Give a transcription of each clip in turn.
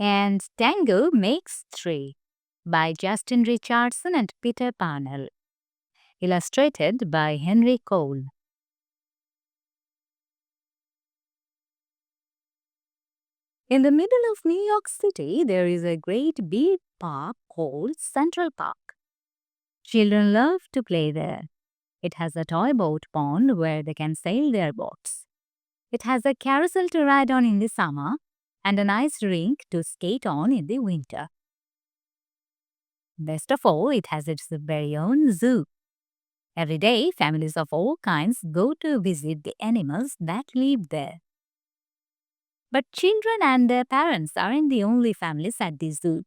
and Tango Makes Three by Justin Richardson and Peter Parnell. Illustrated by Henry Cole. In the middle of New York City, there is a great big park called Central Park. Children love to play there. It has a toy boat pond where they can sail their boats. It has a carousel to ride on in the summer and an ice rink to skate on in the winter. Best of all, it has its very own zoo. Every day, families of all kinds go to visit the animals that live there. But children and their parents aren't the only families at the zoo.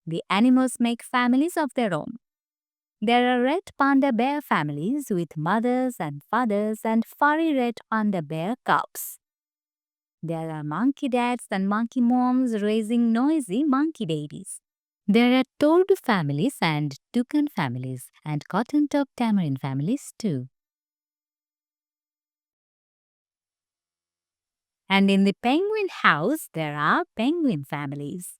The animals make families of their own. There are red panda bear families with mothers and fathers and furry red panda bear cubs. There are monkey dads and monkey moms raising noisy monkey babies. There are toad families and toucan families and cotton top tamarin families too. And in the penguin house, there are penguin families.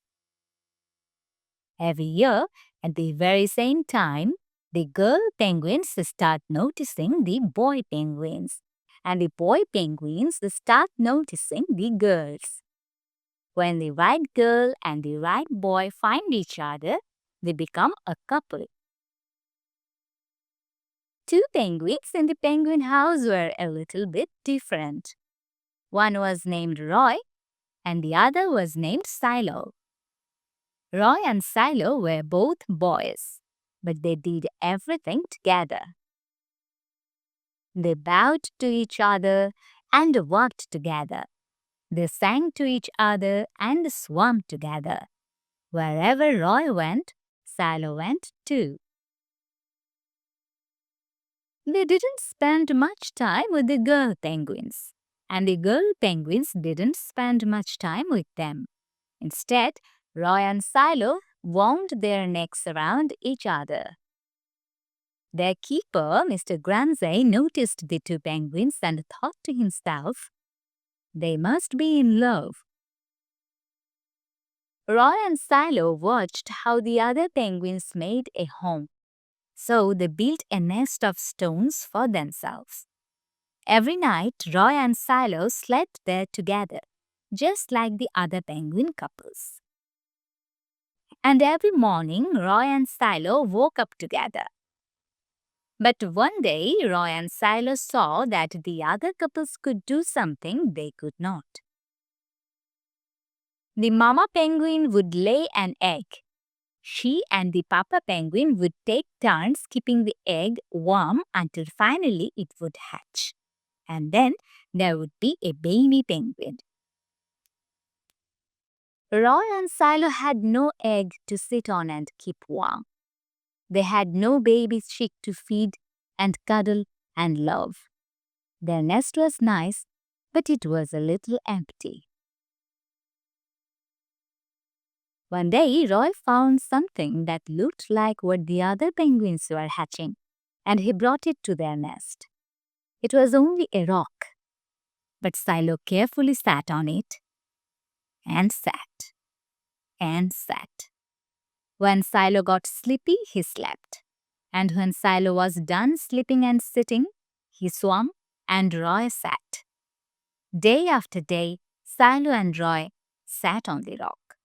Every year, at the very same time, the girl penguins start noticing the boy penguins, and the boy penguins start noticing the girls. When the right girl and the right boy find each other, they become a couple. Two penguins in the penguin house were a little bit different. One was named Roy, and the other was named Silo. Roy and Silo were both boys, but they did everything together. They bowed to each other and worked together. They sang to each other and swam together. Wherever Roy went, Silo went too. They didn't spend much time with the girl penguins, and the girl penguins didn't spend much time with them. Instead, Roy and Silo wound their necks around each other. Their keeper, Mr. Gramzay, noticed the two penguins and thought to himself, "They must be in love." Roy and Silo watched how the other penguins made a home. So they built a nest of stones for themselves. Every night, Roy and Silo slept there together, just like the other penguin couples. And every morning, Roy and Silo woke up together. But one day, Roy and Silo saw that the other couples could do something they could not. The mama penguin would lay an egg. She and the papa penguin would take turns keeping the egg warm until finally it would hatch. And then there would be a baby penguin. Roy and Silo had no egg to sit on and keep warm. They had no baby chick to feed and cuddle and love. Their nest was nice, but it was a little empty. One day, Roy found something that looked like what the other penguins were hatching, and he brought it to their nest. It was only a rock, but Silo carefully sat on it and sat and sat. When Silo got sleepy, he slept. And when Silo was done sleeping and sitting, he swam and Roy sat. Day after day, Silo and Roy sat on the rock.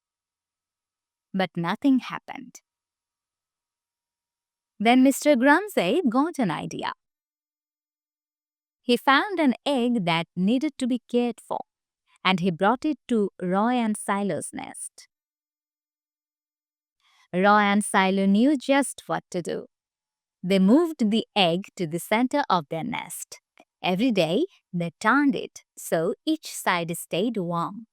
But nothing happened. Then Mr. Gramzay got an idea. He found an egg that needed to be cared for, and he brought it to Roy and Silo's nest. Roy and Silo knew just what to do. They moved the egg to the center of their nest. Every day, they turned it so each side stayed warm.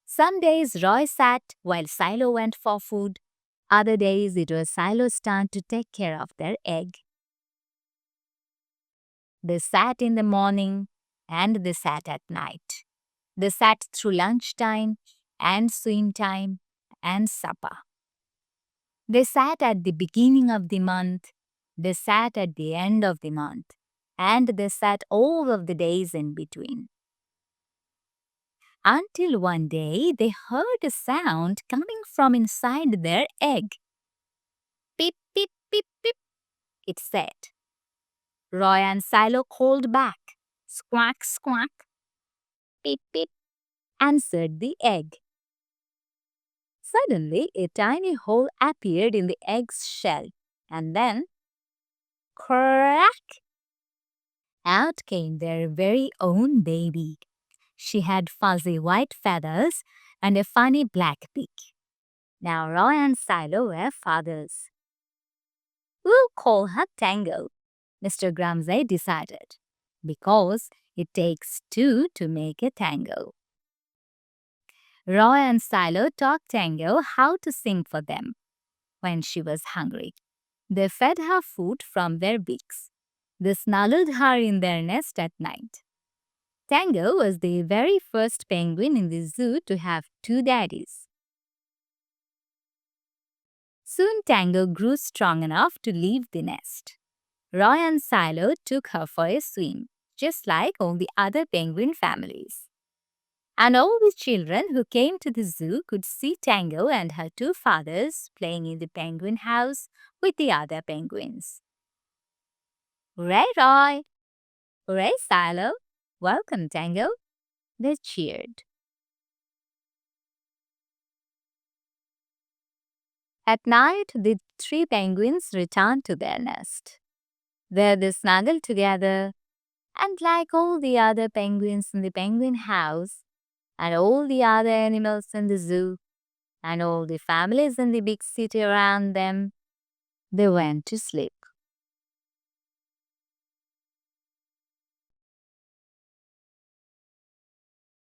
Some days Roy sat while Silo went for food. Other days it was Silo's turn to take care of their egg. They sat in the morning and they sat at night. They sat through lunchtime and swim time and supper. They sat at the beginning of the month, they sat at the end of the month, and they sat all of the days in between. until one day they heard a sound coming from inside their egg. Pip, pip, pip, pip, it said. Roy and Silo called back. Squawk, squawk. Pip, pip, answered the egg. Suddenly, a tiny hole appeared in the egg's shell, and then, crack! Out came their very own baby. She had fuzzy white feathers and a funny black beak. Now Roy and Silo were fathers. We'll call her Tango, Mr. Gramzay decided, because it takes two to make a tango. Roy and Silo taught Tango how to sing for them when she was hungry. They fed her food from their beaks. They snuggled her in their nest at night. Tango was the very first penguin in the zoo to have two daddies. Soon Tango grew strong enough to leave the nest. Roy and Silo took her for a swim, just like all the other penguin families. And all the children who came to the zoo could see Tango and her two fathers playing in the penguin house with the other penguins. Hooray, Roy! Hooray, Silo! Welcome, Tango! They cheered. At night, the three penguins returned to their nest. There they snuggled together, and like all the other penguins in the penguin house, and all the other animals in the zoo, and all the families in the big city around them, they went to sleep.